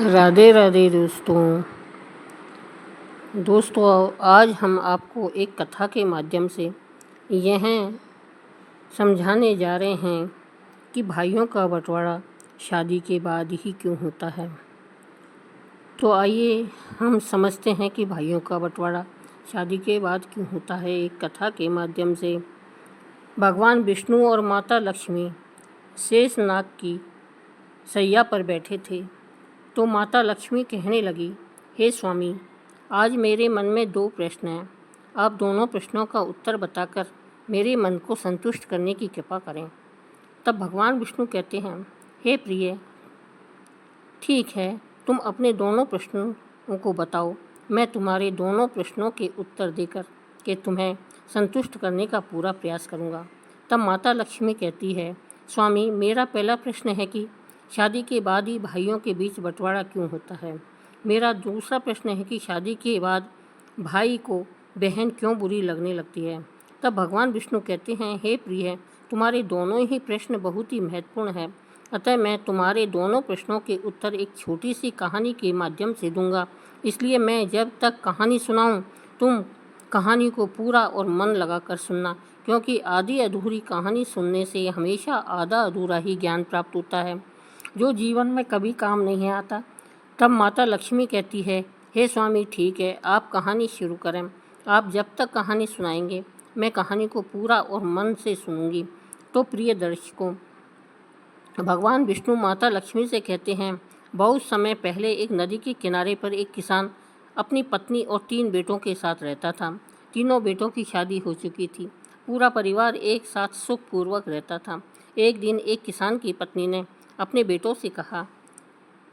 राधे राधे दोस्तों आज हम आपको एक कथा के माध्यम से यह समझाने जा रहे हैं कि भाइयों का बंटवारा शादी के बाद ही क्यों होता है। तो आइए हम समझते हैं कि भाइयों का बंटवारा शादी के बाद क्यों होता है। एक कथा के माध्यम से भगवान विष्णु और माता लक्ष्मी शेषनाग की शैया पर बैठे थे तो माता लक्ष्मी कहने लगी, हे स्वामी, आज मेरे मन में 2 प्रश्न हैं। आप दोनों प्रश्नों का उत्तर बताकर मेरे मन को संतुष्ट करने की कृपा करें। तब भगवान विष्णु कहते हैं, हे प्रिय, ठीक है, तुम अपने दोनों प्रश्नों को बताओ। मैं तुम्हारे दोनों प्रश्नों के उत्तर देकर के तुम्हें संतुष्ट करने का पूरा प्रयास करूँगा। तब माता लक्ष्मी कहती है, स्वामी, मेरा पहला प्रश्न है कि शादी के बाद ही भाइयों के बीच बंटवारा क्यों होता है। मेरा दूसरा प्रश्न है कि शादी के बाद भाई को बहन क्यों बुरी लगने लगती है। तब भगवान विष्णु कहते हैं, हे प्रिय, तुम्हारे दोनों ही प्रश्न बहुत ही महत्वपूर्ण हैं। अतः मैं तुम्हारे दोनों प्रश्नों के उत्तर एक छोटी सी कहानी के माध्यम से दूंगा। इसलिए मैं जब तक कहानी सुनाऊं, तुम कहानी को पूरा और मन लगाकर सुनना, क्योंकि आधी अधूरी कहानी सुनने से हमेशा आधा अधूरा ही ज्ञान प्राप्त होता है, जो जीवन में कभी काम नहीं आता। तब माता लक्ष्मी कहती है, हे स्वामी, ठीक है, आप कहानी शुरू करें। आप जब तक कहानी सुनाएंगे, मैं कहानी को पूरा और मन से सुनूंगी। तो प्रिय दर्शकों, भगवान विष्णु माता लक्ष्मी से कहते हैं, बहुत समय पहले एक नदी के किनारे पर एक किसान अपनी पत्नी और 3 बेटों के साथ रहता था। तीनों बेटों की शादी हो चुकी थी। पूरा परिवार एक साथ सुखपूर्वक रहता था। एक दिन एक किसान की पत्नी ने अपने बेटों से कहा,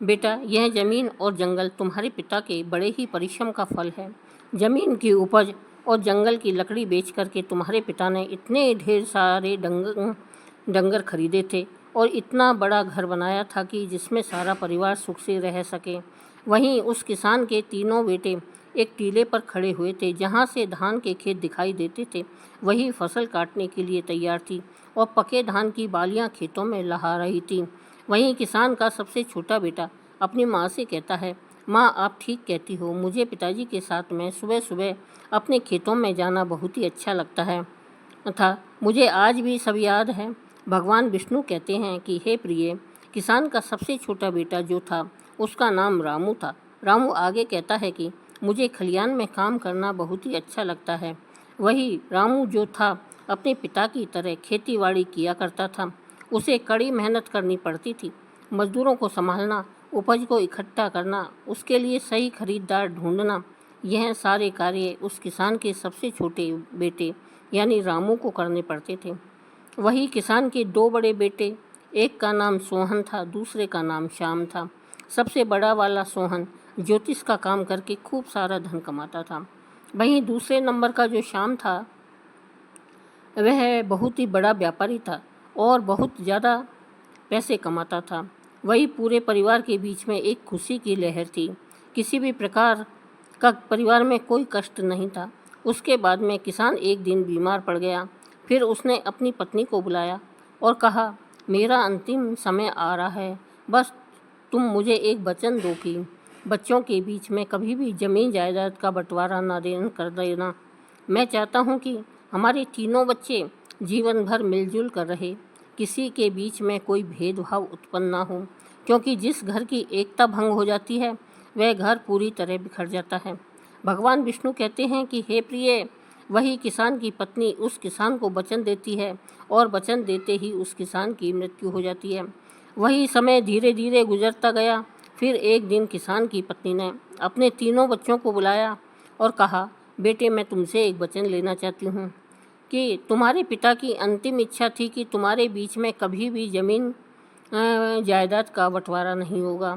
बेटा, यह ज़मीन और जंगल तुम्हारे पिता के बड़े ही परिश्रम का फल है। ज़मीन की उपज और जंगल की लकड़ी बेच करके तुम्हारे पिता ने इतने ढेर सारे डंगर खरीदे थे और इतना बड़ा घर बनाया था कि जिसमें सारा परिवार सुख से रह सके। वहीं उस किसान के तीनों बेटे एक टीले पर खड़े हुए थे, जहाँ से धान के खेत दिखाई देते थे। वही फसल काटने के लिए तैयार थी और पके धान की बालियाँ खेतों में लहा रही थी। वहीं किसान का सबसे छोटा बेटा अपनी माँ से कहता है, माँ, आप ठीक कहती हो, मुझे पिताजी के साथ में सुबह सुबह अपने खेतों में जाना बहुत ही अच्छा लगता है था। मुझे आज भी सब याद है। भगवान विष्णु कहते हैं कि हे प्रिय, किसान का सबसे छोटा बेटा जो था, उसका नाम रामू था। रामू आगे कहता है कि मुझे खलियान में काम करना बहुत ही अच्छा लगता है। वही रामू जो था, अपने पिता की तरह खेतीबाड़ी किया करता था। उसे कड़ी मेहनत करनी पड़ती थी। मजदूरों को संभालना, उपज को इकट्ठा करना, उसके लिए सही खरीदार ढूंढना, यह सारे कार्य उस किसान के सबसे छोटे बेटे यानी रामू को करने पड़ते थे। वही किसान के 2 बड़े बेटे, एक का नाम सोहन था, दूसरे का नाम श्याम था। सबसे बड़ा वाला सोहन ज्योतिष का काम करके खूब सारा धन कमाता था। वहीं दूसरे नंबर का जो श्याम था, वह बहुत ही बड़ा व्यापारी था और बहुत ज़्यादा पैसे कमाता था। वही पूरे परिवार के बीच में एक खुशी की लहर थी। किसी भी प्रकार का परिवार में कोई कष्ट नहीं था। उसके बाद में किसान एक दिन बीमार पड़ गया। फिर उसने अपनी पत्नी को बुलाया और कहा, मेरा अंतिम समय आ रहा है, बस तुम मुझे एक वचन दो कि बच्चों के बीच में कभी भी ज़मीन जायदाद का बंटवारा ना कर देना। मैं चाहता हूँ कि हमारे तीनों बच्चे जीवन भर मिलजुल कर रहे, किसी के बीच में कोई भेदभाव उत्पन्न ना हो, क्योंकि जिस घर की एकता भंग हो जाती है, वह घर पूरी तरह बिखर जाता है। भगवान विष्णु कहते हैं कि हे प्रिय, वही किसान की पत्नी उस किसान को वचन देती है और वचन देते ही उस किसान की मृत्यु हो जाती है। वही समय धीरे धीरे गुजरता गया। फिर एक दिन किसान की पत्नी ने अपने तीनों बच्चों को बुलाया और कहा, बेटे, मैं तुमसे एक वचन लेना चाहती हूँ कि तुम्हारे पिता की अंतिम इच्छा थी कि तुम्हारे बीच में कभी भी ज़मीन जायदाद का बंटवारा नहीं होगा।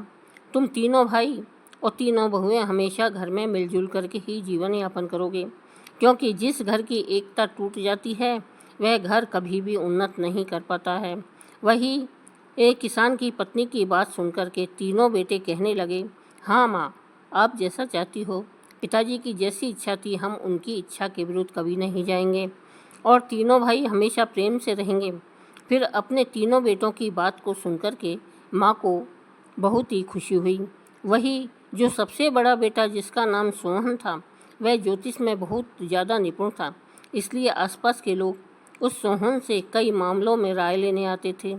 तुम तीनों भाई और तीनों बहुएं हमेशा घर में मिलजुल करके ही जीवन यापन करोगे, क्योंकि जिस घर की एकता टूट जाती है, वह घर कभी भी उन्नत नहीं कर पाता है। वही एक किसान की पत्नी की बात सुनकर के तीनों बेटे कहने लगे, हाँ माँ, आप जैसा चाहती हो। पिताजी की जैसी इच्छा थी, हम उनकी इच्छा के विरुद्ध कभी नहीं जाएंगे और तीनों भाई हमेशा प्रेम से रहेंगे। फिर अपने तीनों बेटों की बात को सुनकर के माँ को बहुत ही खुशी हुई। वही जो सबसे बड़ा बेटा, जिसका नाम सोहन था, वह ज्योतिष में बहुत ज़्यादा निपुण था, इसलिए आसपास के लोग उस सोहन से कई मामलों में राय लेने आते थे,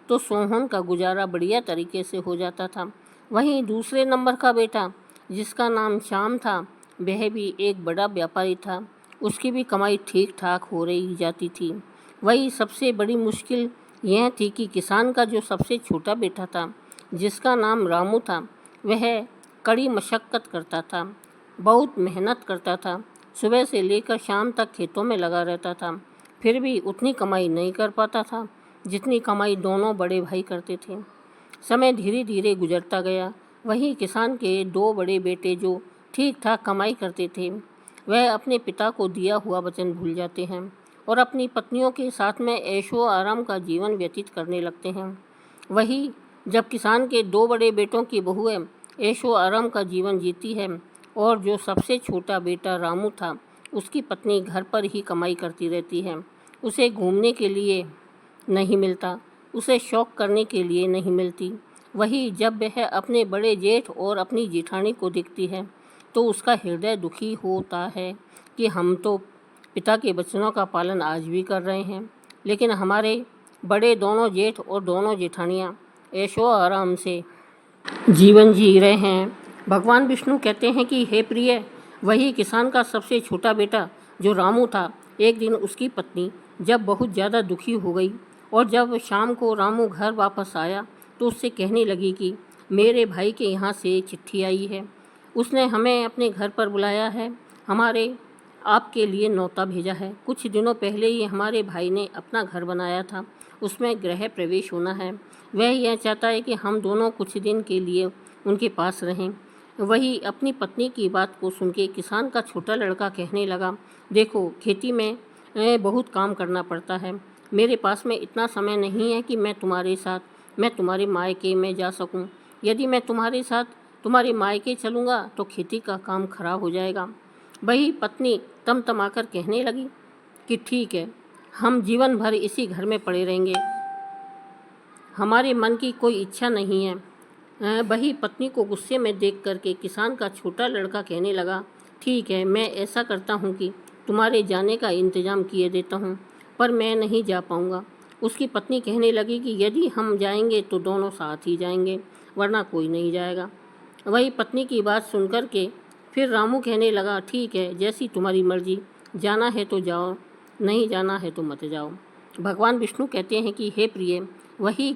तो सोहन का गुजारा बढ़िया तरीके से हो जाता था। वहीं दूसरे नंबर का बेटा, जिसका नाम श्याम था, वह भी एक बड़ा व्यापारी था, उसकी भी कमाई ठीक ठाक हो रही जाती थी। वही सबसे बड़ी मुश्किल यह थी कि किसान का जो सबसे छोटा बेटा था, जिसका नाम रामू था, वह कड़ी मशक्क़त करता था, बहुत मेहनत करता था, सुबह से लेकर शाम तक खेतों में लगा रहता था, फिर भी उतनी कमाई नहीं कर पाता था जितनी कमाई दोनों बड़े भाई करते थे। समय धीरे धीरे गुजरता गया। वहीं किसान के दो बड़े बेटे जो ठीक ठाक कमाई करते थे, वह अपने पिता को दिया हुआ वचन भूल जाते हैं और अपनी पत्नियों के साथ में ऐशो आराम का जीवन व्यतीत करने लगते हैं। वही जब किसान के दो बड़े बेटों की बहुएं ऐशो आराम का जीवन जीती है और जो सबसे छोटा बेटा रामू था, उसकी पत्नी घर पर ही कमाई करती रहती है, उसे घूमने के लिए नहीं मिलता, उसे शौक करने के लिए नहीं मिलती। वही जब वह अपने बड़े जेठ और अपनी जेठानी को देखती है तो उसका हृदय दुखी होता है कि हम तो पिता के वचनों का पालन आज भी कर रहे हैं, लेकिन हमारे बड़े दोनों जेठ और दोनों जेठानियाँ ऐशो आराम से जीवन जी रहे हैं। भगवान विष्णु कहते हैं कि हे प्रिय, वही किसान का सबसे छोटा बेटा जो रामू था, एक दिन उसकी पत्नी जब बहुत ज़्यादा दुखी हो गई और जब शाम को रामू घर वापस आया तो उससे कहने लगी कि मेरे भाई के यहाँ से चिट्ठी आई है, उसने हमें अपने घर पर बुलाया है, हमारे आपके लिए न्योता भेजा है। कुछ दिनों पहले ही हमारे भाई ने अपना घर बनाया था, उसमें गृह प्रवेश होना है। वह यह चाहता है कि हम दोनों कुछ दिन के लिए उनके पास रहें। वही अपनी पत्नी की बात को सुन के किसान का छोटा लड़का कहने लगा, देखो खेती में बहुत काम करना पड़ता है, मेरे पास में इतना समय नहीं है कि मैं तुम्हारे मायके में जा सकूं। यदि मैं तुम्हारे साथ तुम्हारे मायके चलूँगा तो खेती का काम खराब हो जाएगा। वही पत्नी तमतमाकर कहने लगी कि ठीक है, हम जीवन भर इसी घर में पड़े रहेंगे, हमारे मन की कोई इच्छा नहीं है। वही पत्नी को गुस्से में देख करके किसान का छोटा लड़का कहने लगा, ठीक है, मैं ऐसा करता हूँ कि तुम्हारे जाने का इंतज़ाम किए देता हूँ, पर मैं नहीं जा पाऊँगा। उसकी पत्नी कहने लगी कि यदि हम जाएंगे तो दोनों साथ ही जाएंगे, वरना कोई नहीं जाएगा। वही पत्नी की बात सुनकर के फिर रामू कहने लगा, ठीक है, जैसी तुम्हारी मर्जी, जाना है तो जाओ, नहीं जाना है तो मत जाओ। भगवान विष्णु कहते हैं कि हे प्रिय, वही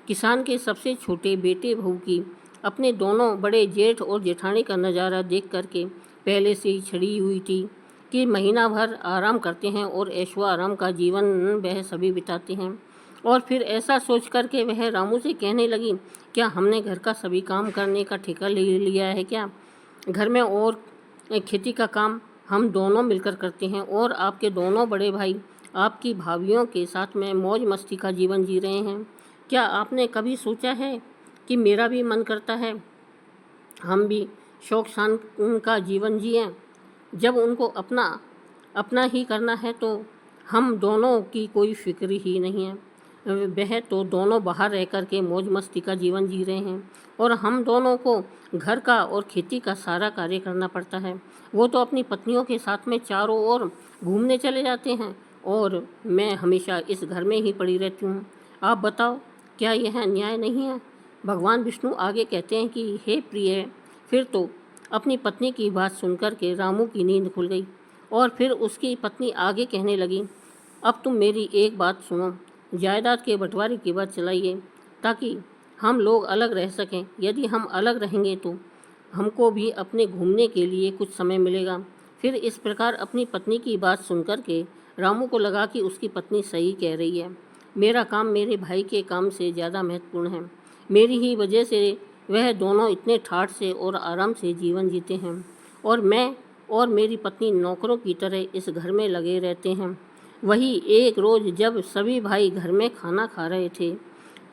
किसान के सबसे छोटे बेटे बहू की अपने दोनों बड़े जेठ और जेठानी का नज़ारा देख करके पहले से ही छड़ी हुई थी कि महीना भर आराम करते हैं और ऐशो आराम का जीवन वह सभी बिताते हैं। और फिर ऐसा सोच कर के वह रामू से कहने लगी, क्या हमने घर का सभी काम करने का ठेका ले लिया है क्या? घर में और खेती का काम हम दोनों मिलकर करते हैं और आपके दोनों बड़े भाई आपकी भाभीयों के साथ में मौज मस्ती का जीवन जी रहे हैं। क्या आपने कभी सोचा है कि मेरा भी मन करता है हम भी शौक शान का जीवन जिएं? जब उनको अपना अपना ही करना है तो हम दोनों की कोई फिक्र ही नहीं है। वह तो दोनों बाहर रह कर के मौज मस्ती का जीवन जी रहे हैं और हम दोनों को घर का और खेती का सारा कार्य करना पड़ता है। वो तो अपनी पत्नियों के साथ में चारों ओर घूमने चले जाते हैं और मैं हमेशा इस घर में ही पड़ी रहती हूँ। आप बताओ, क्या यह अन्याय नहीं है? भगवान विष्णु आगे कहते हैं कि हे प्रिय, फिर तो अपनी पत्नी की बात सुनकर के रामू की नींद खुल गई और फिर उसकी पत्नी आगे कहने लगी, अब तुम मेरी एक बात सुनो, जायदाद के बंटवारे की बात चलाइए ताकि हम लोग अलग रह सकें। यदि हम अलग रहेंगे तो हमको भी अपने घूमने के लिए कुछ समय मिलेगा। फिर इस प्रकार अपनी पत्नी की बात सुनकर के रामू को लगा कि उसकी पत्नी सही कह रही है, मेरा काम मेरे भाई के काम से ज़्यादा महत्वपूर्ण है। मेरी ही वजह से वह दोनों इतने ठाठ से और आराम से जीवन जीते हैं और मैं और मेरी पत्नी नौकरों की तरह इस घर में लगे रहते हैं। वही एक रोज़ जब सभी भाई घर में खाना खा रहे थे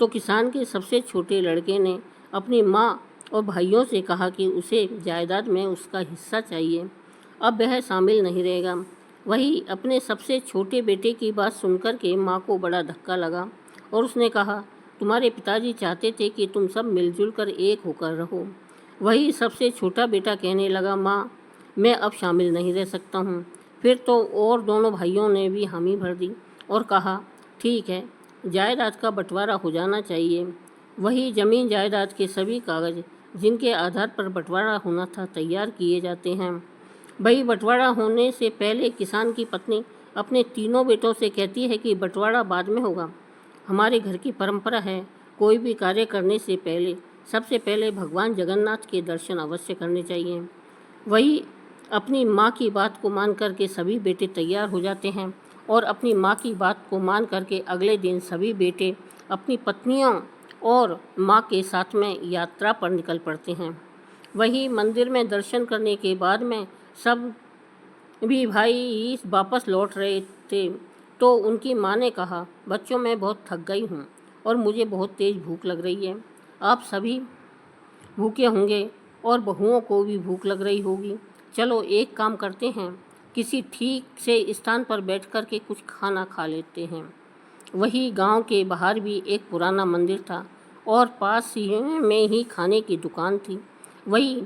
तो किसान के सबसे छोटे लड़के ने अपनी माँ और भाइयों से कहा कि उसे जायदाद में उसका हिस्सा चाहिए, अब वह शामिल नहीं रहेगा। वही अपने सबसे छोटे बेटे की बात सुनकर के माँ को बड़ा धक्का लगा और उसने कहा, तुम्हारे पिताजी चाहते थे कि तुम सब मिलजुल कर एक होकर रहो, वही सबसे छोटा बेटा कहने लगा, माँ मैं अब शामिल नहीं रह सकता हूँ। फिर तो और दोनों भाइयों ने भी हामी भर दी और कहा, ठीक है, जायदाद का बंटवारा हो जाना चाहिए। वही ज़मीन जायदाद के सभी कागज़ जिनके आधार पर बंटवारा होना था तैयार किए जाते हैं। वही बंटवारा होने से पहले किसान की पत्नी अपने तीनों बेटों से कहती है कि बंटवारा बाद में होगा। हमारे घर की परंपरा है, कोई भी कार्य करने से पहले सबसे पहले भगवान जगन्नाथ के दर्शन अवश्य करने चाहिए। वही अपनी माँ की बात को मान कर के सभी बेटे तैयार हो जाते हैं और अपनी माँ की बात को मान करके अगले दिन सभी बेटे अपनी पत्नियों और माँ के साथ में यात्रा पर निकल पड़ते हैं। वही मंदिर में दर्शन करने के बाद में सब भी भाई वापस लौट रहे थे तो उनकी माँ ने कहा, बच्चों मैं बहुत थक गई हूँ और मुझे बहुत तेज़ भूख लग रही है। आप सभी भूखे होंगे और बहुओं को भी भूख लग रही होगी। चलो एक काम करते हैं, किसी ठीक से स्थान पर बैठ कर के कुछ खाना खा लेते हैं। वही गांव के बाहर भी एक पुराना मंदिर था और पास ही में ही खाने की दुकान थी। वही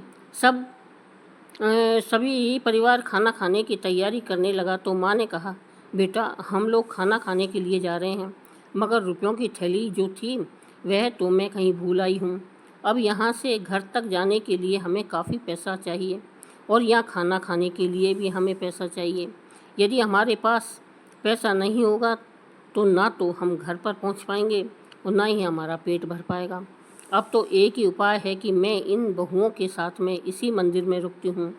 सभी परिवार खाना खाने की तैयारी करने लगा तो माँ ने कहा, बेटा हम लोग खाना खाने के लिए जा रहे हैं, मगर रुपयों की थैली जो थी वह तो मैं कहीं भूल आई हूँ। अब यहाँ से घर तक जाने के लिए हमें काफ़ी पैसा चाहिए और यहाँ खाना खाने के लिए भी हमें पैसा चाहिए। यदि हमारे पास पैसा नहीं होगा तो ना तो हम घर पर पहुँच पाएंगे और ना ही हमारा पेट भर पाएगा। अब तो एक ही उपाय है कि मैं इन बहुओं के साथ में इसी मंदिर में रुकती हूँ।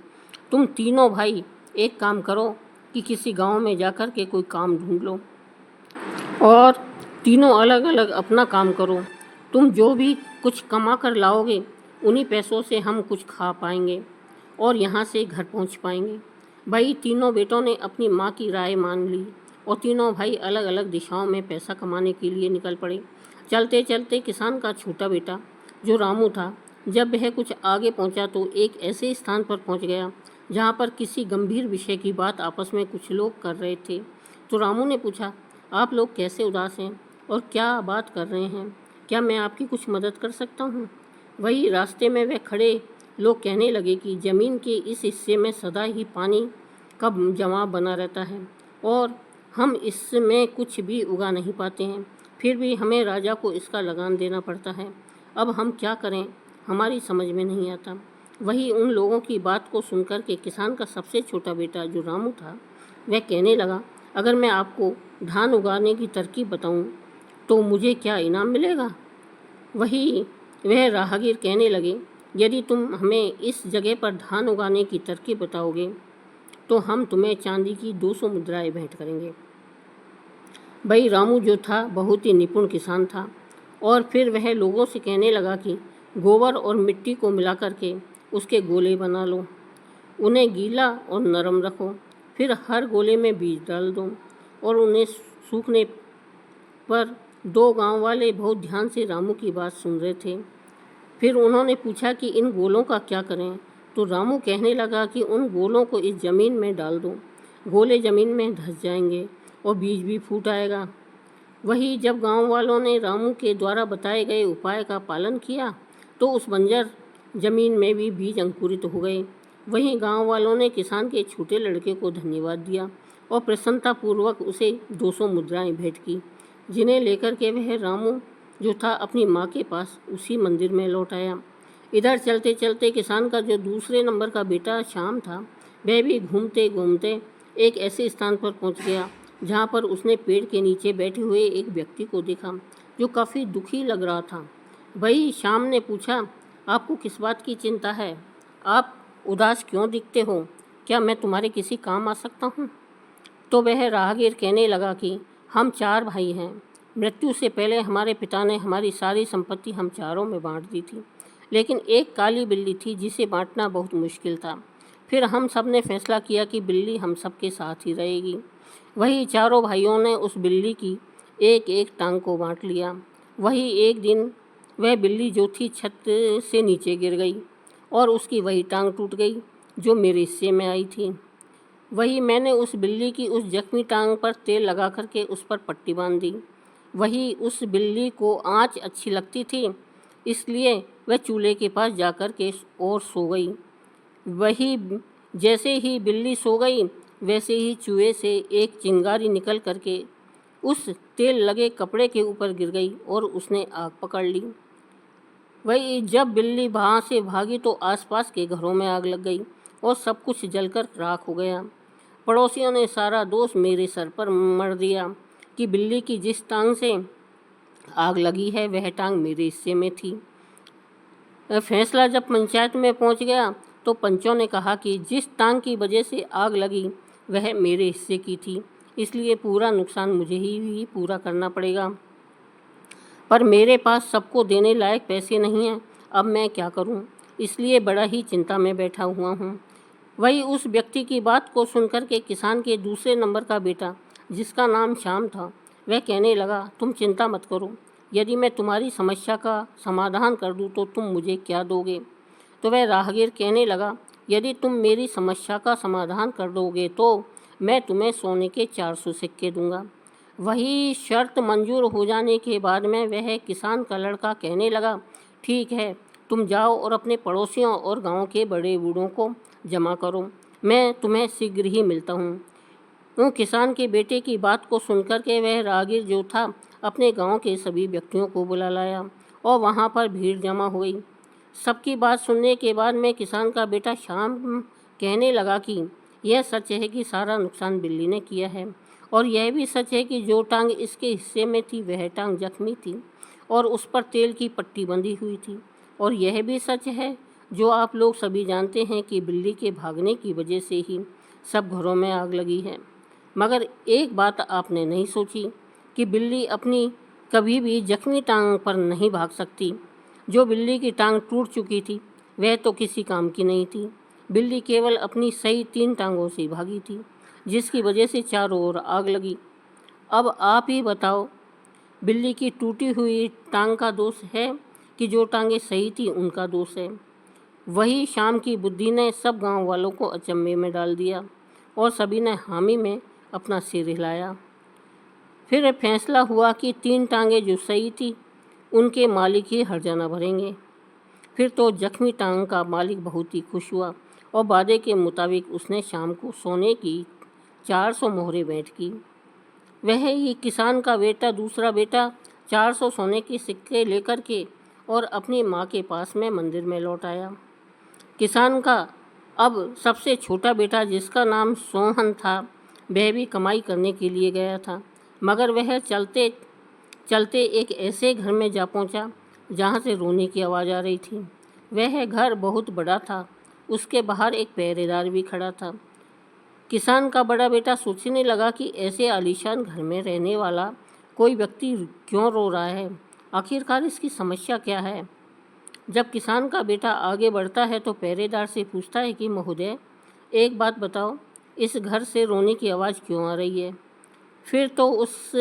तुम तीनों भाई एक काम करो कि किसी गांव में जाकर के कोई काम ढूंढ लो और तीनों अलग अलग अपना काम करो। तुम जो भी कुछ कमा कर लाओगे उन्हीं पैसों से हम कुछ खा पाएंगे और यहाँ से घर पहुँच पाएंगे। भाई तीनों बेटों ने अपनी माँ की राय मान ली और तीनों भाई अलग अलग दिशाओं में पैसा कमाने के लिए निकल पड़े। चलते चलते किसान का छोटा बेटा जो रामू था, जब वह कुछ आगे पहुंचा तो एक ऐसे स्थान पर पहुंच गया जहां पर किसी गंभीर विषय की बात आपस में कुछ लोग कर रहे थे। तो रामू ने पूछा, आप लोग कैसे उदास हैं और क्या बात कर रहे हैं? क्या मैं आपकी कुछ मदद कर सकता हूँ? वही रास्ते में वह खड़े लोग कहने लगे कि ज़मीन के इस हिस्से में सदा ही पानी का जमाव बना रहता है और हम इसमें कुछ भी उगा नहीं पाते हैं, फिर भी हमें राजा को इसका लगान देना पड़ता है। अब हम क्या करें, हमारी समझ में नहीं आता। वही उन लोगों की बात को सुनकर के किसान का सबसे छोटा बेटा जो रामू था वह कहने लगा, अगर मैं आपको धान उगाने की तरकीब बताऊं तो मुझे क्या इनाम मिलेगा? वही वह राहगीर कहने लगे, यदि तुम हमें इस जगह पर धान उगाने की तरकीब बताओगे तो हम तुम्हें चांदी की 200 मुद्राएं भेंट करेंगे। भाई रामू जो था बहुत ही निपुण किसान था और फिर वह लोगों से कहने लगा कि गोबर और मिट्टी को मिलाकर के उसके गोले बना लो, उन्हें गीला और नरम रखो, फिर हर गोले में बीज डाल दो और उन्हें सूखने पर दो गांव वाले बहुत ध्यान से रामू की बात सुन रहे थे। फिर उन्होंने पूछा कि इन गोलों का क्या करें? तो रामू कहने लगा कि उन गोलों को इस ज़मीन में डाल दो, गोले ज़मीन में धंस जाएंगे और बीज भी फूट आएगा। वही जब गांव वालों ने रामू के द्वारा बताए गए उपाय का पालन किया तो उस बंजर ज़मीन में भी बीज अंकुरित हो गए। वहीं गांव वालों ने किसान के छोटे लड़के को धन्यवाद दिया और प्रसन्नतापूर्वक उसे 200 मुद्राएं भेंट की, जिन्हें लेकर के वह रामू जो था अपनी माँ के पास उसी मंदिर में लौट आया। इधर चलते चलते किसान का जो दूसरे नंबर का बेटा श्याम था वह भी घूमते घूमते एक ऐसे स्थान पर पहुँच गया जहाँ पर उसने पेड़ के नीचे बैठे हुए एक व्यक्ति को देखा जो काफ़ी दुखी लग रहा था। वही श्याम ने पूछा, आपको किस बात की चिंता है? आप उदास क्यों दिखते हो? क्या मैं तुम्हारे किसी काम आ सकता हूँ? तो वह राहगीर कहने लगा कि हम 4 भाई हैं। मृत्यु से पहले हमारे पिता ने हमारी सारी संपत्ति हम चारों में बांट दी थी, लेकिन एक काली बिल्ली थी जिसे बांटना बहुत मुश्किल था। फिर हम सब ने फैसला किया कि बिल्ली हम सब के साथ ही रहेगी। वही चारों भाइयों ने उस बिल्ली की एक एक टांग को बांट लिया। वही एक दिन वह बिल्ली जो थी छत से नीचे गिर गई और उसकी वही टांग टूट गई जो मेरे हिस्से में आई थी। वही मैंने उस बिल्ली की उस जख्मी टांग पर तेल लगा करके उस पर पट्टी बांध दी। वही उस बिल्ली को आँच अच्छी लगती थी इसलिए वह चूल्हे के पास जाकर के और सो गई। वही जैसे ही बिल्ली सो गई वैसे ही चूहे से एक चिंगारी निकल करके उस तेल लगे कपड़े के ऊपर गिर गई और उसने आग पकड़ ली। वही जब बिल्ली वहाँ से भागी तो आसपास के घरों में आग लग गई और सब कुछ जलकर राख हो गया। पड़ोसियों ने सारा दोष मेरे सर पर मढ़ दिया कि बिल्ली की जिस टांग से आग लगी है वह टांग मेरे हिस्से में थी। फैसला जब पंचायत में पहुंच गया तो पंचों ने कहा कि जिस टांग की वजह से आग लगी वह मेरे हिस्से की थी, इसलिए पूरा नुकसान मुझे ही पूरा करना पड़ेगा। पर मेरे पास सबको देने लायक पैसे नहीं हैं, अब मैं क्या करूं? इसलिए बड़ा ही चिंता में बैठा हुआ हूं। वही उस व्यक्ति की बात को सुनकर के किसान के दूसरे नंबर का बेटा, जिसका नाम श्याम था, वह कहने लगा, तुम चिंता मत करो, यदि मैं तुम्हारी समस्या का समाधान कर दूं तो तुम मुझे क्या दोगे? तो वह राहगीर कहने लगा, यदि तुम मेरी समस्या का समाधान कर दोगे तो मैं तुम्हें सोने के 400 सिक्के दूंगा। वही शर्त मंजूर हो जाने के बाद में वह किसान का लड़का कहने लगा, ठीक है, तुम जाओ और अपने पड़ोसियों और गांव के बड़े बूढ़ों को जमा करो, मैं तुम्हें शीघ्र ही मिलता हूँ। वो किसान के बेटे की बात को सुनकर के वह राहगीर जो था अपने गांव के सभी व्यक्तियों को बुला लाया और वहाँ पर भीड़ जमा हो गई। सबकी बात सुनने के बाद में किसान का बेटा श्याम कहने लगा कि यह सच है कि सारा नुकसान बिल्ली ने किया है, और यह भी सच है कि जो टांग इसके हिस्से में थी वह टांग जख्मी थी और उस पर तेल की पट्टी बंधी हुई थी। और यह भी सच है जो आप लोग सभी जानते हैं कि बिल्ली के भागने की वजह से ही सब घरों में आग लगी है। मगर एक बात आपने नहीं सोची कि बिल्ली अपनी कभी भी जख्मी टांग पर नहीं भाग सकती। जो बिल्ली की टांग टूट चुकी थी वह तो किसी काम की नहीं थी। बिल्ली केवल अपनी सही 3 टांगों से भागी थी, जिसकी वजह से चारों ओर आग लगी। अब आप ही बताओ, बिल्ली की टूटी हुई टांग का दोष है कि जो टांगें सही थी उनका दोष है? वही शाम की बुद्धि ने सब गांव वालों को अचंभे में डाल दिया और सभी ने हामी में अपना सिर हिलाया। फिर फैसला हुआ कि 3 टांगें जो सही थी उनके मालिक ही हर्जाना भरेंगे। फिर तो जख्मी टांग का मालिक बहुत ही खुश हुआ और वादे के मुताबिक उसने शाम को सोने की 400 मोहरें भेंट की। वह ही किसान का बेटा दूसरा बेटा 400 सोने के सिक्के लेकर के और अपनी माँ के पास में मंदिर में लौट आया। किसान का अब सबसे छोटा बेटा, जिसका नाम सोहन था, वह भी कमाई करने के लिए गया था, मगर वह चलते चलते एक ऐसे घर में जा पहुंचा जहां से रोने की आवाज़ आ रही थी। वह घर बहुत बड़ा था, उसके बाहर एक पहरेदार भी खड़ा था। किसान का बड़ा बेटा सोचने लगा कि ऐसे आलीशान घर में रहने वाला कोई व्यक्ति क्यों रो रहा है, आखिरकार इसकी समस्या क्या है। जब किसान का बेटा आगे बढ़ता है तो पहरेदार से पूछता है कि महोदय, एक बात बताओ, इस घर से रोने की आवाज़ क्यों आ रही है? फिर तो उस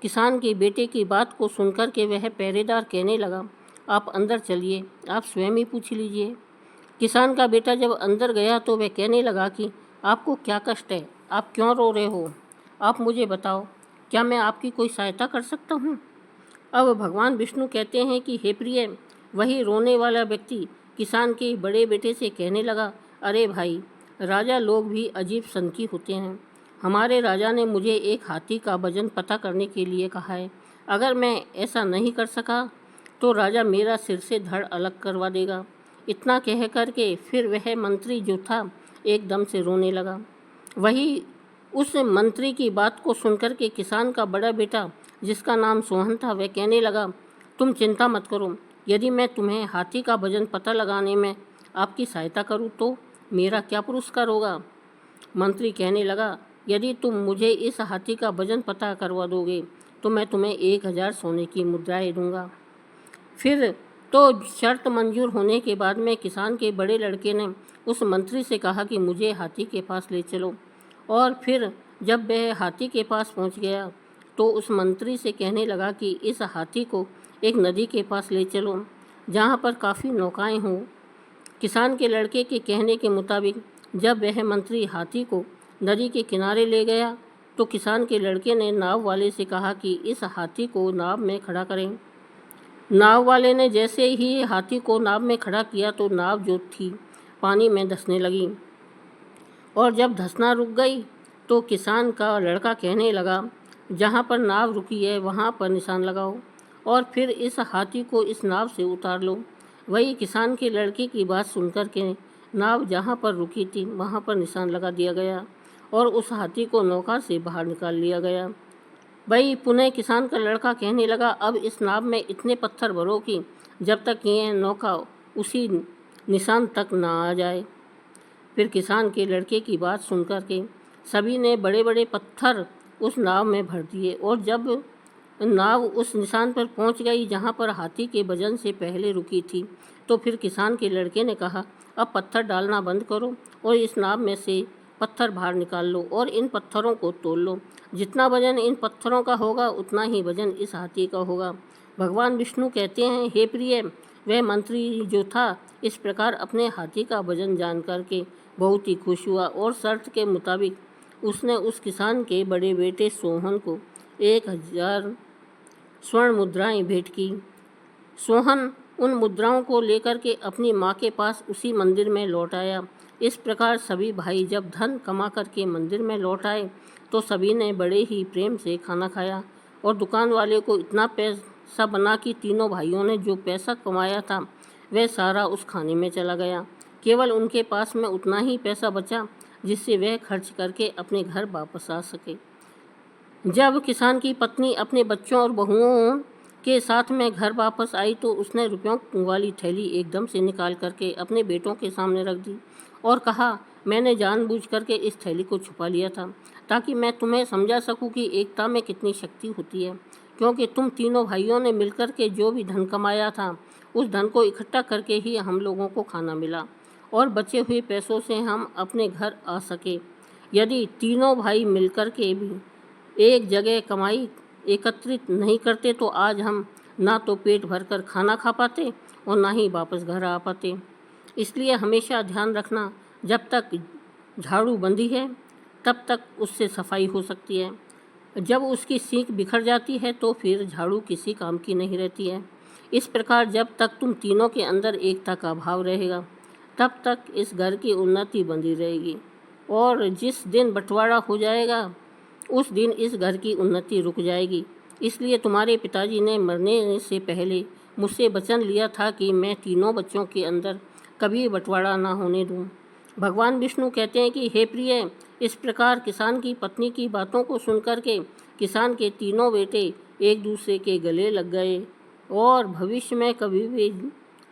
किसान के बेटे की बात को सुनकर के वह पहरेदार कहने लगा, आप अंदर चलिए, आप स्वयं ही पूछ लीजिए। किसान का बेटा जब अंदर गया तो वह कहने लगा कि आपको क्या कष्ट है, आप क्यों रो रहे हो, आप मुझे बताओ, क्या मैं आपकी कोई सहायता कर सकता हूँ? अब भगवान विष्णु कहते हैं कि हे प्रिय, वही रोने वाला व्यक्ति किसान के बड़े बेटे से कहने लगा, अरे भाई, राजा लोग भी अजीब सनकी होते हैं। हमारे राजा ने मुझे एक हाथी का वजन पता करने के लिए कहा है। अगर मैं ऐसा नहीं कर सका तो राजा मेरा सिर से धड़ अलग करवा देगा। इतना कह कर के फिर वह मंत्री जो था एकदम से रोने लगा। वही उस मंत्री की बात को सुनकर के किसान का बड़ा बेटा, जिसका नाम सोहन था, वह कहने लगा, तुम चिंता मत करो, यदि मैं तुम्हें हाथी का वजन पता लगाने में आपकी सहायता करूं तो मेरा क्या पुरस्कार होगा? मंत्री कहने लगा, यदि तुम मुझे इस हाथी का वजन पता करवा दोगे तो मैं तुम्हें 1000 सोने की मुद्राएं दूंगा। फिर तो शर्त मंजूर होने के बाद में किसान के बड़े लड़के ने उस मंत्री से कहा कि मुझे हाथी के पास ले चलो। और फिर जब वह हाथी के पास पहुंच गया तो उस मंत्री से कहने लगा कि इस हाथी को एक नदी के पास ले चलो जहां पर काफ़ी नौकाएं हों। किसान के लड़के के कहने के मुताबिक जब वह मंत्री हाथी को नदी के किनारे ले गया तो किसान के लड़के ने नाव वाले से कहा कि इस हाथी को नाव में खड़ा करें। नाव वाले ने जैसे ही हाथी को नाव में खड़ा किया तो नाव जो थी पानी में धंसने लगी, और जब धंसना रुक गई तो किसान का लड़का कहने लगा, जहाँ पर नाव रुकी है वहाँ पर निशान लगाओ और फिर इस हाथी को इस नाव से उतार लो। वही किसान के लड़के की बात सुनकर के नाव जहाँ पर रुकी थी वहाँ पर निशान लगा दिया गया और उस हाथी को नौका से बाहर निकाल लिया गया। भाई पुनः किसान का लड़का कहने लगा, अब इस नाव में इतने पत्थर भरो कि जब तक ये नौका उसी निशान तक ना आ जाए। फिर किसान के लड़के की बात सुनकर के सभी ने बड़े बड़े पत्थर उस नाव में भर दिए, और जब नाव उस निशान पर पहुंच गई जहां पर हाथी के वजन से पहले रुकी थी, तो फिर किसान के लड़के ने कहा, अब पत्थर डालना बंद करो और इस नाव में से पत्थर बाहर निकाल लो और इन पत्थरों को तोल लो। जितना वजन इन पत्थरों का होगा उतना ही वजन इस हाथी का होगा। भगवान विष्णु कहते हैं, हे प्रिय, वह मंत्री जो था इस प्रकार अपने हाथी का वजन जान करके बहुत ही खुश हुआ और शर्त के मुताबिक उसने उस किसान के बड़े बेटे सोहन को 1000 स्वर्ण मुद्राएं भेंट की। सोहन उन मुद्राओं को लेकर के अपनी माँ के पास उसी मंदिर में लौट आया। इस प्रकार सभी भाई जब धन कमा करके मंदिर में लौट आए तो सभी ने बड़े ही प्रेम से खाना खाया, और दुकान वाले को इतना पैसा बना कि तीनों भाइयों ने जो पैसा कमाया था वह सारा उस खाने में चला गया। केवल उनके पास में उतना ही पैसा बचा जिससे वह खर्च करके अपने घर वापस आ सके। जब किसान की पत्नी अपने बच्चों और बहुओं के साथ में घर वापस आई तो उसने रुपयों वाली थैली एकदम से निकाल करके अपने बेटों के सामने रख दी और कहा, मैंने जानबूझ करके इस थैली को छुपा लिया था ताकि मैं तुम्हें समझा सकूं कि एकता में कितनी शक्ति होती है, क्योंकि तुम तीनों भाइयों ने मिलकर के जो भी धन कमाया था उस धन को इकट्ठा करके ही हम लोगों को खाना मिला और बचे हुए पैसों से हम अपने घर आ सके। यदि तीनों भाई मिलकर के भी एक जगह कमाई एकत्रित नहीं करते तो आज हम ना तो पेट भरकर खाना खा पाते और ना ही वापस घर आ पाते। इसलिए हमेशा ध्यान रखना, जब तक झाड़ू बंधी है तब तक उससे सफाई हो सकती है, जब उसकी सींक बिखर जाती है तो फिर झाड़ू किसी काम की नहीं रहती है। इस प्रकार जब तक तुम तीनों के अंदर एकता का भाव रहेगा तब तक इस घर की उन्नति बंधी रहेगी, और जिस दिन बंटवारा हो जाएगा उस दिन इस घर की उन्नति रुक जाएगी। इसलिए तुम्हारे पिताजी ने मरने से पहले मुझसे वचन लिया था कि मैं तीनों बच्चों के अंदर कभी बंटवारा ना होने दूं। भगवान विष्णु कहते हैं कि हे प्रिय, इस प्रकार किसान की पत्नी की बातों को सुनकर के किसान के तीनों बेटे एक दूसरे के गले लग गए और भविष्य में कभी भी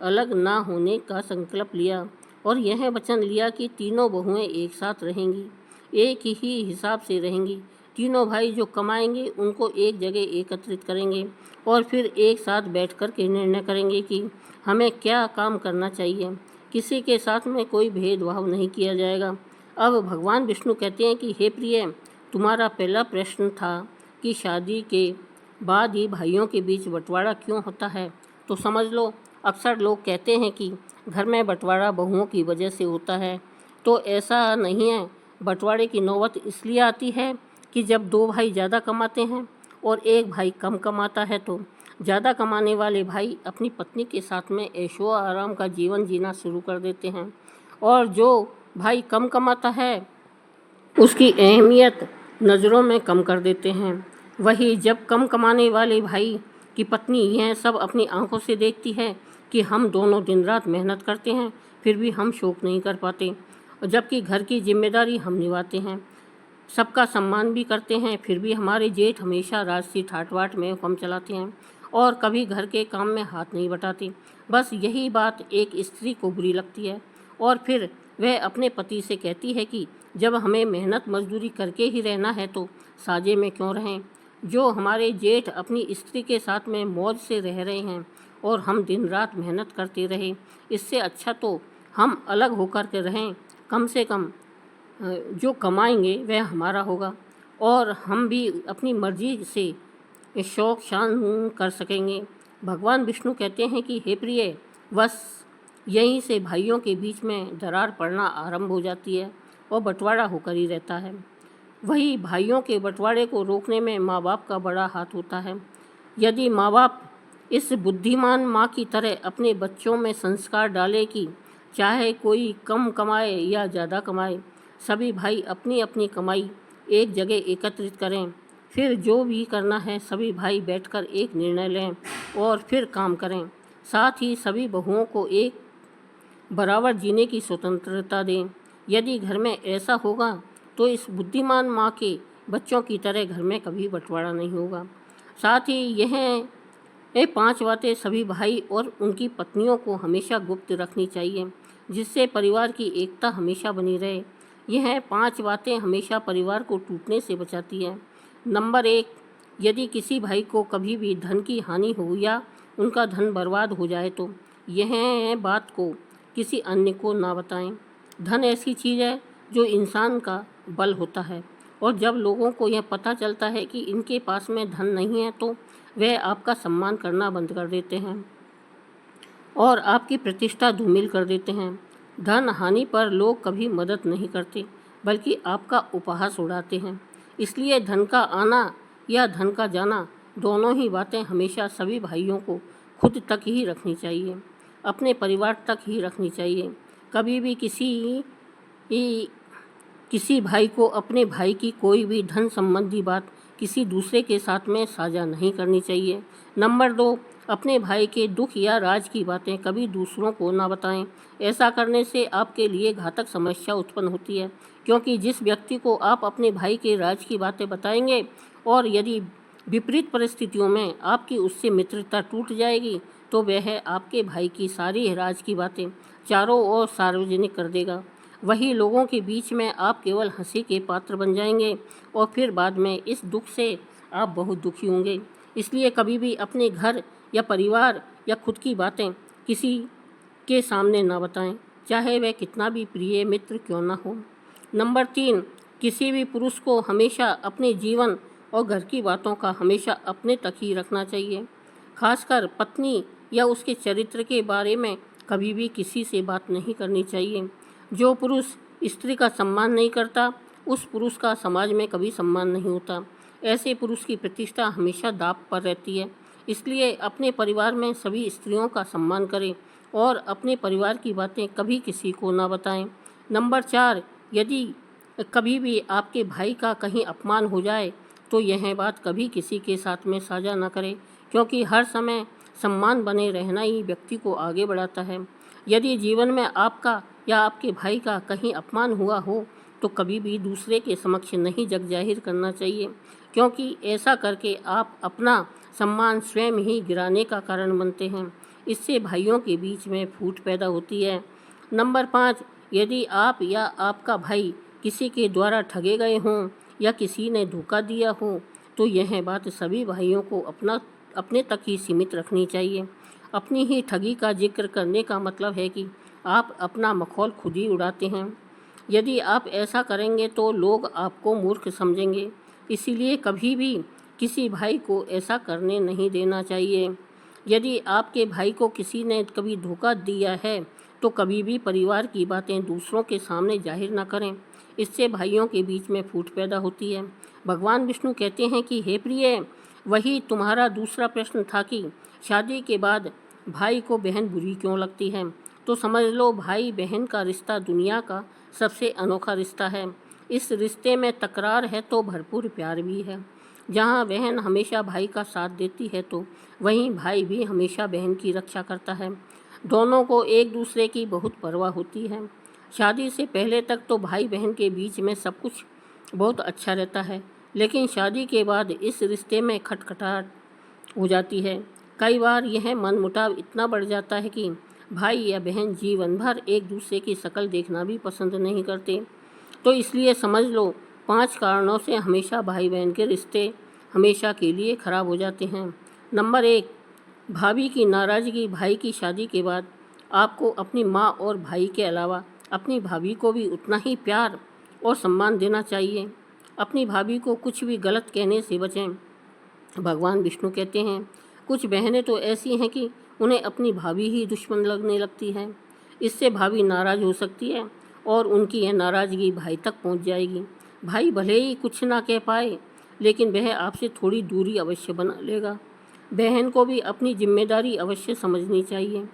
अलग ना होने का संकल्प लिया और यह वचन लिया कि तीनों बहुएं एक साथ रहेंगी, एक ही हिसाब से रहेंगी। तीनों भाई जो कमाएंगे उनको एक जगह एकत्रित करेंगे और फिर एक साथ बैठकर के निर्णय करेंगे कि हमें क्या काम करना चाहिए। किसी के साथ में कोई भेदभाव नहीं किया जाएगा। अब भगवान विष्णु कहते हैं कि हे प्रिय, तुम्हारा पहला प्रश्न था कि शादी के बाद ही भाइयों के बीच बंटवारा क्यों होता है, तो समझ लो, अक्सर लोग कहते हैं कि घर में बंटवारा बहुओं की वजह से होता है, तो ऐसा नहीं है। बंटवारे की नौबत इसलिए आती है कि जब दो भाई ज़्यादा कमाते हैं और एक भाई कम कमाता है तो ज़्यादा कमाने वाले भाई अपनी पत्नी के साथ में ऐशो आराम का जीवन जीना शुरू कर देते हैं, और जो भाई कम कमाता है उसकी अहमियत नज़रों में कम कर देते हैं। वही जब कम कमाने वाले भाई की पत्नी यह सब अपनी आंखों से देखती है कि हम दोनों दिन रात मेहनत करते हैं फिर भी हम शौक नहीं कर पाते, जबकि घर की जिम्मेदारी हम निभाते हैं, सबका सम्मान भी करते हैं, फिर भी हमारे जेठ हमेशा राजसी ठाट-बाट में हुक्म चलाते हैं और कभी घर के काम में हाथ नहीं बटाते। बस यही बात एक स्त्री को बुरी लगती है और फिर वह अपने पति से कहती है कि जब हमें मेहनत मजदूरी करके ही रहना है तो साजे में क्यों रहें। जो हमारे जेठ अपनी स्त्री के साथ में मौज से रह रहे हैं और हम दिन रात मेहनत करते रहे, इससे अच्छा तो हम अलग होकर के रहें। कम से कम जो कमाएंगे वह हमारा होगा और हम भी अपनी मर्जी से शौक शान कर सकेंगे। भगवान विष्णु कहते हैं कि हे प्रिय, बस यहीं से भाइयों के बीच में दरार पड़ना आरंभ हो जाती है और बंटवारा होकर ही रहता है। वही भाइयों के बंटवारे को रोकने में माँ बाप का बड़ा हाथ होता है। यदि माँ बाप इस बुद्धिमान माँ की तरह अपने बच्चों में संस्कार डाले कि चाहे कोई कम कमाए या ज़्यादा कमाए, सभी भाई अपनी अपनी कमाई एक जगह एकत्रित करें। फिर जो भी करना है सभी भाई बैठकर एक निर्णय लें और फिर काम करें। साथ ही सभी बहुओं को एक बराबर जीने की स्वतंत्रता दें। यदि घर में ऐसा होगा तो इस बुद्धिमान माँ के बच्चों की तरह घर में कभी बंटवारा नहीं होगा। साथ ही ये 5 बातें सभी भाई और उनकी पत्नियों को हमेशा गुप्त रखनी चाहिए, जिससे परिवार की एकता हमेशा बनी रहे। यह 5 बातें हमेशा परिवार को टूटने से बचाती है। नंबर 1, यदि किसी भाई को कभी भी धन की हानि हो या उनका धन बर्बाद हो जाए तो यह बात को किसी अन्य को ना बताएं। धन ऐसी चीज़ है जो इंसान का बल होता है, और जब लोगों को यह पता चलता है कि इनके पास में धन नहीं है तो वह आपका सम्मान करना बंद कर देते हैं और आपकी प्रतिष्ठा धूमिल कर देते हैं। धन हानि पर लोग कभी मदद नहीं करते, बल्कि आपका उपहास उड़ाते हैं। इसलिए धन का आना या धन का जाना, दोनों ही बातें हमेशा सभी भाइयों को खुद तक ही रखनी चाहिए, अपने परिवार तक ही रखनी चाहिए। कभी भी किसी भाई को अपने भाई की कोई भी धन संबंधी बात किसी दूसरे के साथ में साझा नहीं करनी चाहिए। नंबर 2, अपने भाई के दुख या राज की बातें कभी दूसरों को ना बताएं। ऐसा करने से आपके लिए घातक समस्या उत्पन्न होती है, क्योंकि जिस व्यक्ति को आप अपने भाई के राज की बातें बताएंगे और यदि विपरीत परिस्थितियों में आपकी उससे मित्रता टूट जाएगी तो वह आपके भाई की सारी राज की बातें चारों ओर सार्वजनिक कर देगा। वही लोगों के बीच में आप केवल हंसी के पात्र बन जाएंगे और फिर बाद में इस दुख से आप बहुत दुखी होंगे। इसलिए कभी भी अपने घर या परिवार या खुद की बातें किसी के सामने ना बताएं, चाहे वह कितना भी प्रिय मित्र क्यों ना हो। नंबर 3, किसी भी पुरुष को हमेशा अपने जीवन और घर की बातों का हमेशा अपने तक ही रखना चाहिए। खासकर पत्नी या उसके चरित्र के बारे में कभी भी किसी से बात नहीं करनी चाहिए। जो पुरुष स्त्री का सम्मान नहीं करता, उस पुरुष का समाज में कभी सम्मान नहीं होता। ऐसे पुरुष की प्रतिष्ठा हमेशा दांव पर रहती है। इसलिए अपने परिवार में सभी स्त्रियों का सम्मान करें और अपने परिवार की बातें कभी किसी को ना बताएं। नंबर 4, यदि कभी भी आपके भाई का कहीं अपमान हो जाए तो यह बात कभी किसी के साथ में साझा न करें, क्योंकि हर समय सम्मान बने रहना ही व्यक्ति को आगे बढ़ाता है। यदि जीवन में आपका या आपके भाई का कहीं अपमान हुआ हो तो कभी भी दूसरे के समक्ष नहीं जग जाहिर करना चाहिए, क्योंकि ऐसा करके आप अपना सम्मान स्वयं ही गिराने का कारण बनते हैं। इससे भाइयों के बीच में फूट पैदा होती है। नंबर 5, यदि आप या आपका भाई किसी के द्वारा ठगे गए हों या किसी ने धोखा दिया हो तो यह बात सभी भाइयों को अपने तक ही सीमित रखनी चाहिए। अपनी ही ठगी का जिक्र करने का मतलब है कि आप अपना मखौल खुद ही उड़ाते हैं। यदि आप ऐसा करेंगे तो लोग आपको मूर्ख समझेंगे। इसीलिए कभी भी किसी भाई को ऐसा करने नहीं देना चाहिए। यदि आपके भाई को किसी ने कभी धोखा दिया है तो कभी भी परिवार की बातें दूसरों के सामने जाहिर ना करें। इससे भाइयों के बीच में फूट पैदा होती है। भगवान विष्णु कहते हैं कि हे प्रिय, वही तुम्हारा दूसरा प्रश्न था कि शादी के बाद भाई को बहन बुरी क्यों लगती है। तो समझ लो, भाई बहन का रिश्ता दुनिया का सबसे अनोखा रिश्ता है। इस रिश्ते में तकरार है तो भरपूर प्यार भी है। जहाँ बहन हमेशा भाई का साथ देती है तो वहीं भाई भी हमेशा बहन की रक्षा करता है। दोनों को एक दूसरे की बहुत परवाह होती है। शादी से पहले तक तो भाई बहन के बीच में सब कुछ बहुत अच्छा रहता है, लेकिन शादी के बाद इस रिश्ते में खटखटाहट हो जाती है। कई बार यह मनमुटाव इतना बढ़ जाता है कि भाई या बहन जीवन भर एक दूसरे की शक्ल देखना भी पसंद नहीं करते। तो इसलिए समझ लो, 5 कारणों से हमेशा भाई बहन के रिश्ते हमेशा के लिए खराब हो जाते हैं। नंबर 1, भाभी की नाराज़गी। भाई की शादी के बाद आपको अपनी माँ और भाई के अलावा अपनी भाभी को भी उतना ही प्यार और सम्मान देना चाहिए। अपनी भाभी को कुछ भी गलत कहने से बचें। भगवान विष्णु कहते हैं, कुछ बहनें तो ऐसी हैं कि उन्हें अपनी भाभी ही दुश्मन लगने लगती है। इससे भाभी नाराज़ हो सकती है और उनकी यह नाराज़गी भाई तक पहुंच जाएगी। भाई भले ही कुछ ना कह पाए, लेकिन वह आपसे थोड़ी दूरी अवश्य बना लेगा। बहन को भी अपनी जिम्मेदारी अवश्य समझनी चाहिए।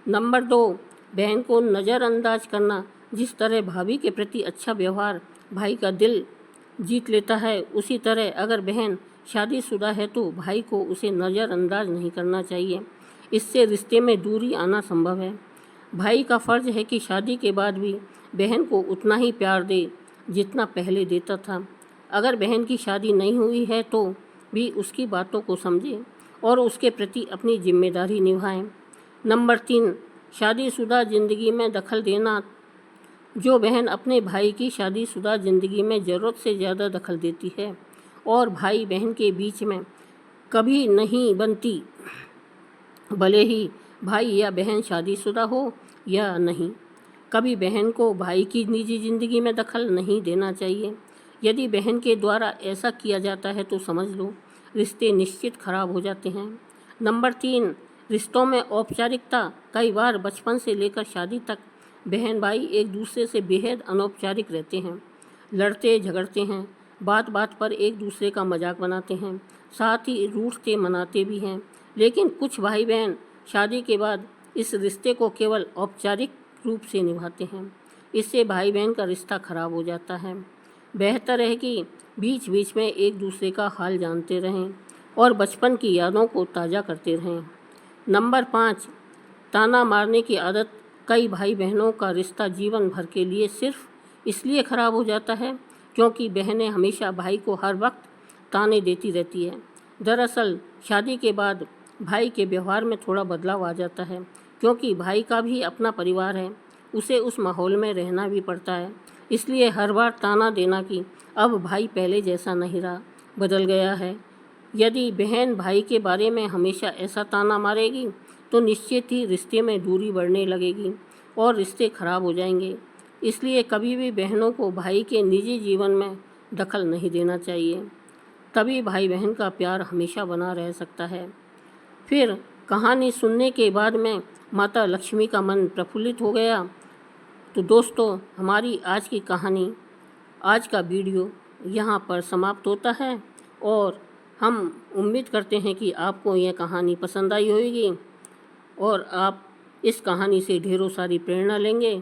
नंबर 2, बहन को नज़रअंदाज करना। जिस तरह भाभी के प्रति अच्छा व्यवहार भाई का दिल जीत लेता है, उसी तरह अगर बहन शादीशुदा है तो भाई को उसे नज़रअंदाज नहीं करना चाहिए। इससे रिश्ते में दूरी आना संभव है। भाई का फ़र्ज़ है कि शादी के बाद भी बहन को उतना ही प्यार दे जितना पहले देता था। अगर बहन की शादी नहीं हुई है तो भी उसकी बातों को समझे और उसके प्रति अपनी जिम्मेदारी निभाएं। नंबर 3, शादीशुदा ज़िंदगी में दखल देना। जो बहन अपने भाई की शादीशुदा ज़िंदगी में ज़रूरत से ज़्यादा दखल देती है और भाई बहन के बीच में कभी नहीं बनती, भले ही भाई या बहन शादीशुदा हो या नहीं, कभी बहन को भाई की निजी ज़िंदगी में दखल नहीं देना चाहिए। यदि बहन के द्वारा ऐसा किया जाता है तो समझ लो रिश्ते निश्चित खराब हो जाते हैं। नंबर 3, रिश्तों में औपचारिकता। कई बार बचपन से लेकर शादी तक बहन भाई एक दूसरे से बेहद अनौपचारिक रहते हैं, लड़ते झगड़ते हैं, बात बात पर एक दूसरे का मजाक बनाते हैं, साथ ही रूठते मनाते भी हैं। लेकिन कुछ भाई बहन शादी के बाद इस रिश्ते को केवल औपचारिक रूप से निभाते हैं। इससे भाई बहन का रिश्ता खराब हो जाता है। बेहतर है कि बीच बीच में एक दूसरे का हाल जानते रहें और बचपन की यादों को ताज़ा करते रहें। नंबर 5, ताना मारने की आदत। कई भाई बहनों का रिश्ता जीवन भर के लिए सिर्फ इसलिए ख़राब हो जाता है क्योंकि बहनें हमेशा भाई को हर वक्त ताने देती रहती है। दरअसल शादी के बाद भाई के व्यवहार में थोड़ा बदलाव आ जाता है क्योंकि भाई का भी अपना परिवार है, उसे उस माहौल में रहना भी पड़ता है। इसलिए हर बार ताना देना कि अब भाई पहले जैसा नहीं रहा, बदल गया है। यदि बहन भाई के बारे में हमेशा ऐसा ताना मारेगी तो निश्चित ही रिश्ते में दूरी बढ़ने लगेगी और रिश्ते खराब हो जाएंगे। इसलिए कभी भी बहनों को भाई के निजी जीवन में दखल नहीं देना चाहिए, तभी भाई बहन का प्यार हमेशा बना रह सकता है। फिर कहानी सुनने के बाद में माता लक्ष्मी का मन प्रफुल्लित हो गया। तो दोस्तों, हमारी आज की कहानी, आज का वीडियो यहाँ पर समाप्त होता है और हम उम्मीद करते हैं कि आपको यह कहानी पसंद आई होगी और आप इस कहानी से ढेरों सारी प्रेरणा लेंगे।